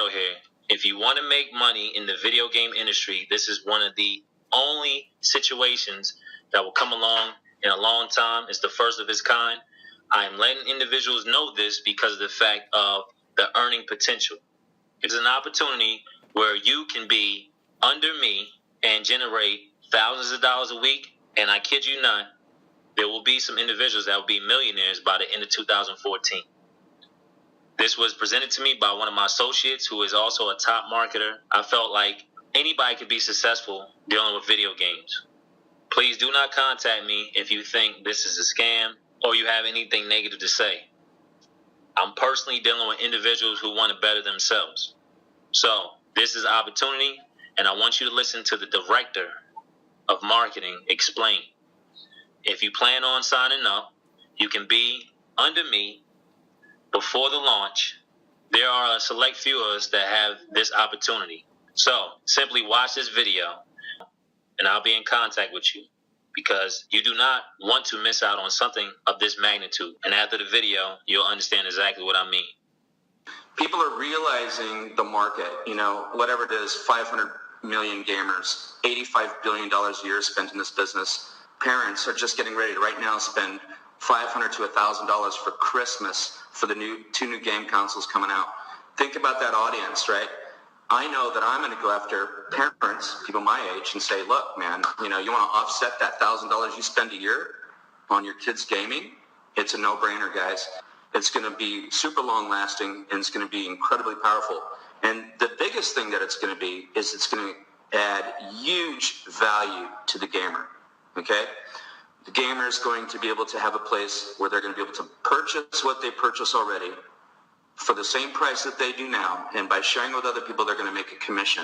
here. If you want to make money in the video game industry, this is one of the only situations that will come along in a long time. It's the first of its kind. I'm letting individuals know this because of the fact of the earning potential. It's an opportunity where you can be under me and generate thousands of dollars a week. And I kid you not, there will be some individuals that will be millionaires by the end of 2014. This was presented to me by one of my associates who is also a top marketer. I felt like anybody could be successful dealing with video games. Please do not contact me if you think this is a scam or you have anything negative to say. I'm personally dealing with individuals who want to better themselves. So this is an opportunity, and I want you to listen to the director of marketing explain. If you plan on signing up, you can be under me before the launch. There are a select few of us that have this opportunity. So simply watch this video and I'll be in contact with you because you do not want to miss out on something of this magnitude. And after the video, you'll understand exactly what I mean. People are realizing the market, whatever it is, 500 million gamers, $85 billion a year spent in this business. Parents are just getting ready to right now spend $500 to $1,000 for Christmas for the two new game consoles coming out. Think about that audience, right? I know that I'm going to go after parents, people my age, and say, look, man, you want to offset that $1,000 you spend a year on your kids' gaming? It's a no-brainer, guys. It's going to be super long-lasting, and it's going to be incredibly powerful. And the biggest thing that it's going to be is it's going to add huge value to the gamer, okay? The gamer is going to be able to have a place where they're going to be able to purchase what they purchase already for the same price that they do now, and by sharing with other people, they're going to make a commission.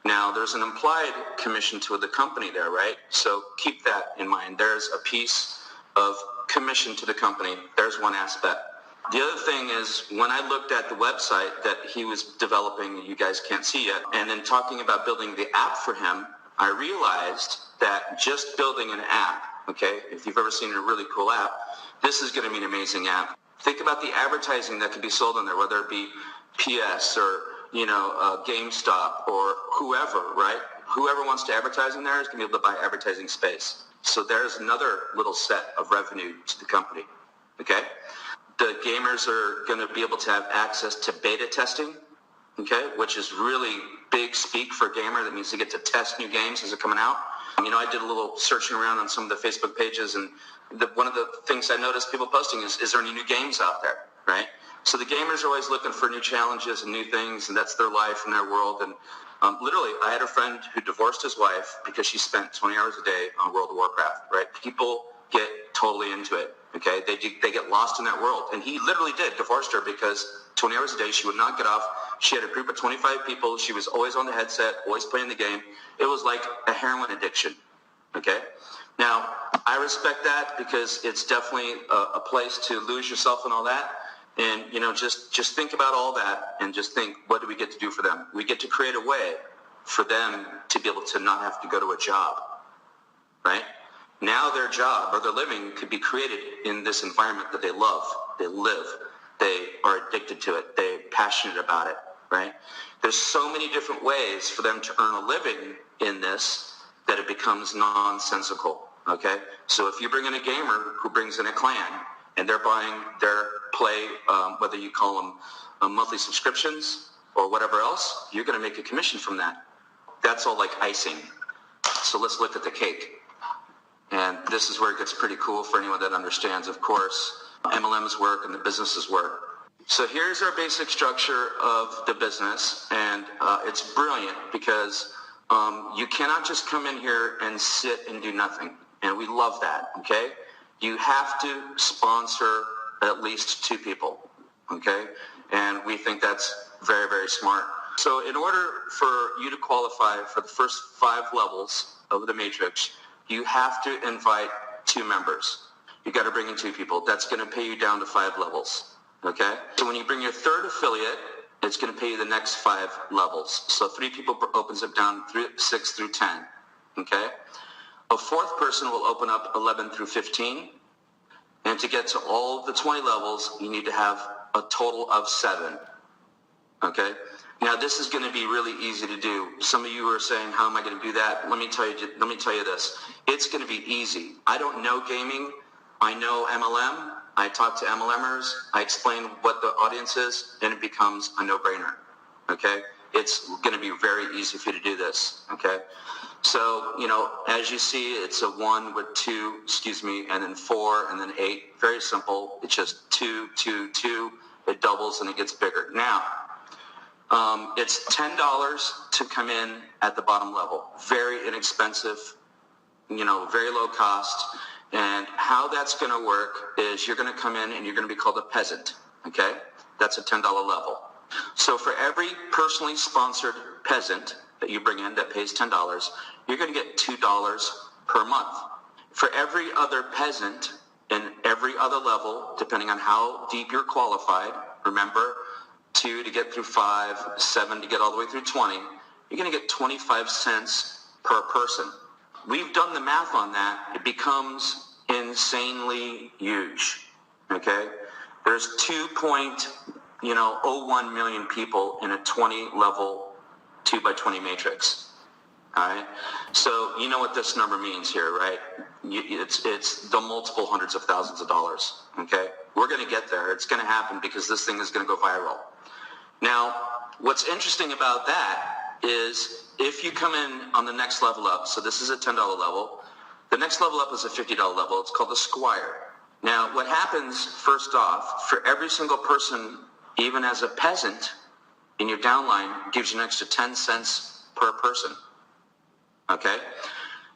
Now, there's an implied commission to the company there, right? So keep that in mind. There's a piece of commission to the company. There's one aspect. The other thing is, when I looked at the website that he was developing, you guys can't see yet, and then talking about building the app for him, I realized that just building an app, okay, if you've ever seen a really cool app, this is going to be an amazing app. Think about the advertising that could be sold on there, whether it be PS or, GameStop or whoever, right? Whoever wants to advertise in there is going to be able to buy advertising space. So there's another little set of revenue to the company, okay? The gamers are going to be able to have access to beta testing, okay, which is really big speak for a gamer. That means they get to test new games as they're coming out. I did a little searching around on some of the Facebook pages, and one of the things I noticed people posting is there any new games out there, right? So the gamers are always looking for new challenges and new things, and that's their life and their world. And literally, I had a friend who divorced his wife because she spent 20 hours a day on World of Warcraft, right? People get totally into it, okay? They get lost in that world. And he literally did, divorced her because 20 hours a day, she would not get off. She had a group of 25 people. She was always on the headset, always playing the game. It was like a heroin addiction, okay? Now, I respect that because it's definitely a place to lose yourself and all that. And, just think about all that and just think, what do we get to do for them? We get to create a way for them to be able to not have to go to a job, right? Now their job or their living could be created in this environment that they love. They live. They are addicted to it. They're passionate about it, right? There's so many different ways for them to earn a living in this that it becomes nonsensical, okay? So if you bring in a gamer who brings in a clan and they're buying their play, whether you call them monthly subscriptions or whatever else, you're going to make a commission from that. That's all like icing. So let's look at the cake. And this is where it gets pretty cool for anyone that understands, of course, MLMs work and the businesses work. So here's our basic structure of the business, and it's brilliant because you cannot just come in here and sit and do nothing, and we love that, okay? You have to sponsor at least 2 people, okay? And we think that's very, very smart. So in order for you to qualify for the first 5 levels of the matrix, you have to invite 2 members. You got to bring in 2 people. That's going to pay you down to 5 levels, okay? So when you bring your 3rd affiliate, it's going to pay you the next 5 levels. So 3 people opens it down 6 through 10, okay? A 4th person will open up 11 through 15. And to get to all of the 20 levels, you need to have a total of 7, okay? Now, this is going to be really easy to do. Some of you are saying, how am I going to do that? Let me tell you this. It's going to be easy. I don't know gaming. I know MLM. I talk to MLMers. I explain what the audience is, and it becomes a no-brainer. Okay? It's going to be very easy for you to do this. Okay? So, as you see, it's a 1 with 2, and then 4, and then 8. Very simple. It's just 2, 2, 2. It doubles, and it gets bigger. Now, it's $10 to come in at the bottom level. Very inexpensive, very low cost. And how that's going to work is you're going to come in and you're going to be called a peasant, okay? That's a $10 level. So for every personally sponsored peasant that you bring in that pays $10, you're going to get $2 per month. For every other peasant in every other level, depending on how deep you're qualified, remember, 2 to get through 5, 7 to get all the way through 20, you're going to get 25 cents per person. We've done the math on that. It becomes insanely huge, okay? There's 2.01 million people in a 20-level 2x20 matrix, all right? So you know what this number means here, right? It's the multiple hundreds of thousands of dollars, okay? We're going to get there. It's going to happen because this thing is going to go viral. Now, what's interesting about that is if you come in on the next level up, so this is a $10 level, the next level up is a $50 level. It's called the Squire. Now, what happens, first off, for every single person, even as a peasant, in your downline, gives you an extra 10 cents per person. Okay?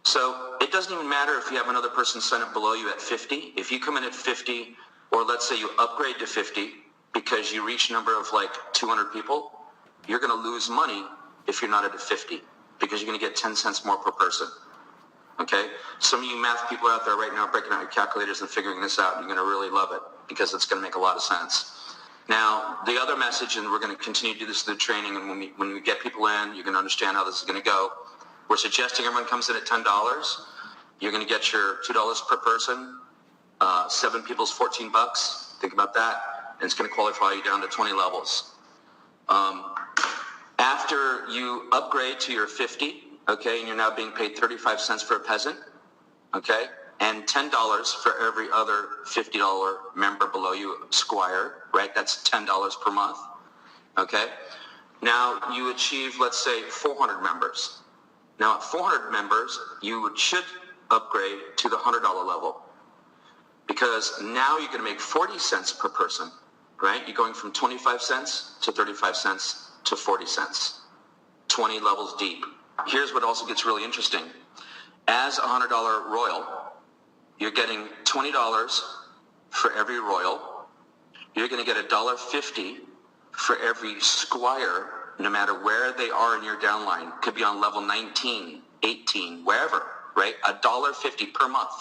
So it doesn't even matter if you have another person sign up below you at 50. If you come in at 50, or let's say you upgrade to 50 because you reach a number of like 200 people, you're going to lose money if you're not at a 50 because you're going to get 10 cents more per person. Okay? Some of you math people out there right now breaking out your calculators and figuring this out, you're going to really love it because it's going to make a lot of sense. Now, the other message, and we're going to continue to do this through the training, and when we get people in, you're going to understand how this is going to go. We're suggesting everyone comes in at $10. You're going to get your $2 per person. 7 people's $14. Think about that. And it's going to qualify you down to 20 levels. After you upgrade to your 50, okay, and you're now being paid 35 cents for a peasant, okay, and $10 for every other $50 member below you, Squire, right? That's $10 per month, okay? Now you achieve, let's say, 400 members. Now at 400 members, you should upgrade to the $100 level because now you're going to make 40 cents per person, right? You're going from 25 cents to 35 cents to 40 cents, 20 levels deep. Here's what also gets really interesting. As a $100 royal, you're getting $20 for every royal. You're going to get $1.50 for every Squire, no matter where they are in your downline. Could be on level 19, 18, wherever, right? $1.50 per month,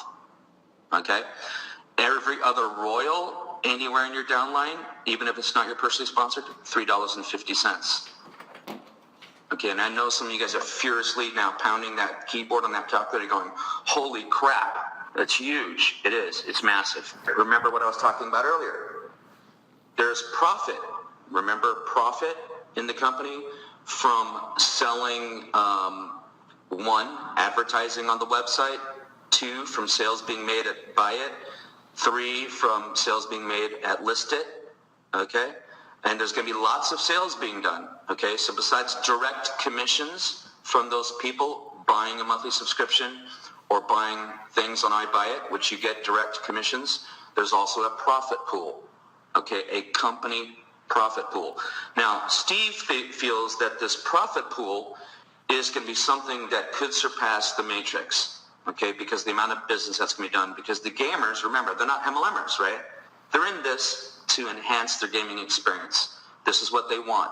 okay? Every other royal anywhere in your downline, even if it's not your personally sponsored, $3.50. Okay, and I know some of you guys are furiously now pounding that keyboard on that calculator going, holy crap, that's huge. It is. It's massive. Remember what I was talking about earlier. There's profit. Remember profit in the company from selling, 1, advertising on the website, 2, from sales being made at buy it, 3, from sales being made at list it, okay? And there's going to be lots of sales being done, okay? So besides direct commissions from those people buying a monthly subscription or buying things on iBuyIt, which you get direct commissions, there's also a profit pool, okay? A company profit pool. Now, Steve feels that this profit pool is going to be something that could surpass the Matrix, okay? Because the amount of business that's going to be done. Because the gamers, remember, they're not MLMers, right? They're in this to enhance their gaming experience. This is what they want.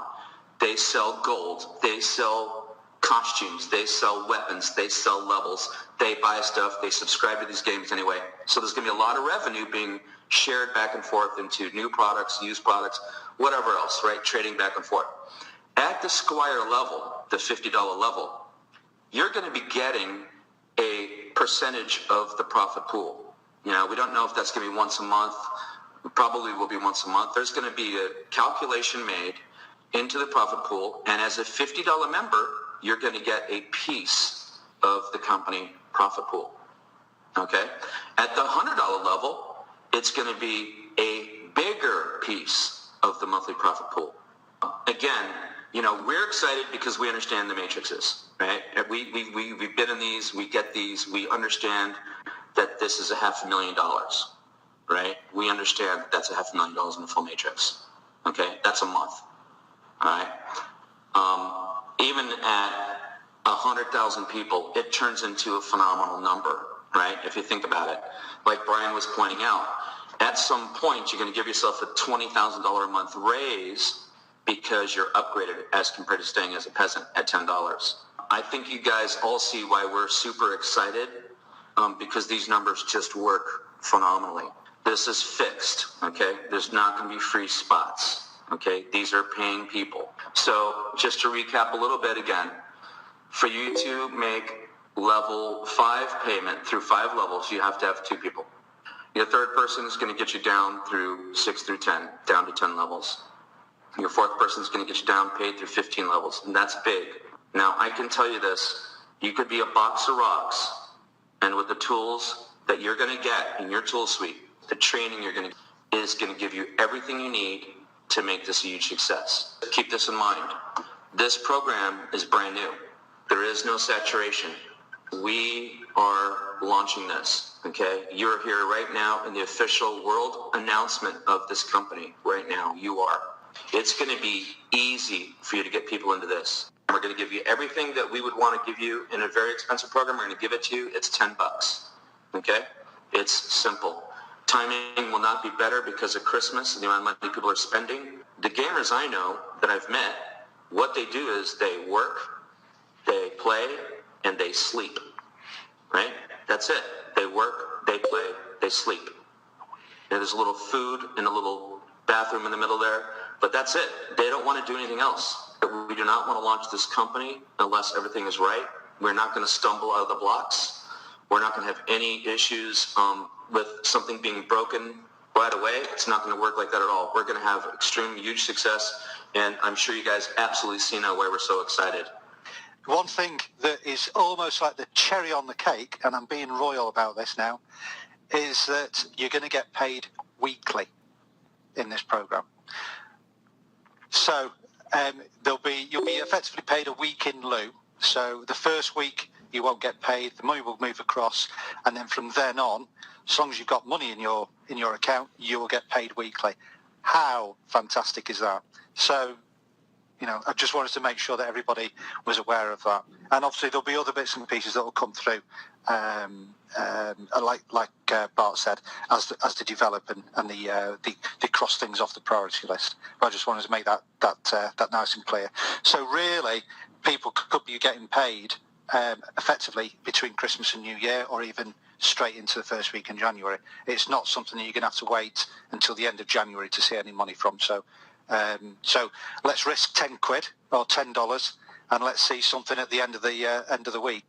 They sell gold. They sell costumes. They sell weapons. They sell levels. They buy stuff. They subscribe to these games anyway. So there's going to be a lot of revenue being shared back and forth into new products, used products, whatever else, right? Trading back and forth. At the Squire level, the $50 level, you're going to be getting a percentage of the profit pool. You know, we don't know if that's going to be once a month. It probably will be once a month. There's going to be a calculation made into the profit pool, and as a $50 member, you're going to get a piece of the company profit pool. Okay? At the $100 level, it's going to be a bigger piece of the monthly profit pool. Again, we're excited because we understand the matrices, right? We've been in these, we get these, we understand that this is $500,000, right? We understand that's $500,000 in the full matrix. Okay? That's a month. All right? Even at 100,000 people, it turns into a phenomenal number, right? If you think about it. Like Brian was pointing out, at some point, you're going to give yourself a $20,000 a month raise because you're upgraded as compared to staying as a peasant at $10. I think you guys all see why we're super excited, because these numbers just work phenomenally. This is fixed, okay? There's not going to be free spots, okay? These are paying people. So just to recap a little bit again, for you to make level 5 payment through 5 levels, you have to have 2 people. Your third person is going to get you down through 6 through 10, down to 10 levels. Your fourth person is going to get you down paid through 15 levels, and that's big. Now, I can tell you this. You could be a box of rocks, and with the tools that you're going to get in your tool suite, the training you're going to is going to give you everything you need to make this a huge success. Keep this in mind. This program is brand new. There is no saturation. We are launching this, okay? You're here right now in the official world announcement of this company right now. You are. It's going to be easy for you to get people into this. We're going to give you everything that we would want to give you in a very expensive program. We're going to give it to you. It's $10, okay? It's simple. Timing will not be better because of Christmas and the amount of money people are spending. The gamers I know that I've met, what they do is they work, they play, and they sleep, right? That's it. They work, they play, they sleep. And there's a little food in a little bathroom in the middle there, but that's it. They don't want to do anything else. We do not want to launch this company unless everything is right. We're not going to stumble out of the blocks. We're not going to have any issues with something being broken right away. It's not going to work like that at all. We're going to have extreme, huge success, and I'm sure you guys absolutely see now why we're so excited. One thing that is almost like the cherry on the cake, and I'm being royal about this now, is that you're going to get paid weekly in this program. So you'll be effectively paid a week in lieu. So the first week you won't get paid, the money will move across, and then from then on, as long as you've got money in your account, you will get paid weekly. How fantastic is that? So, I just wanted to make sure that everybody was aware of that. And obviously there'll be other bits and pieces that will come through, like Bart said, as they develop and they cross things off the priority list. But I just wanted to make that nice and clear. So really, people could be getting paid effectively between Christmas and New Year, or even straight into the first week in January. It's not something that you're going to have to wait until the end of January to see any money from. So let's risk £10 or $10, and let's see something at the end of the week.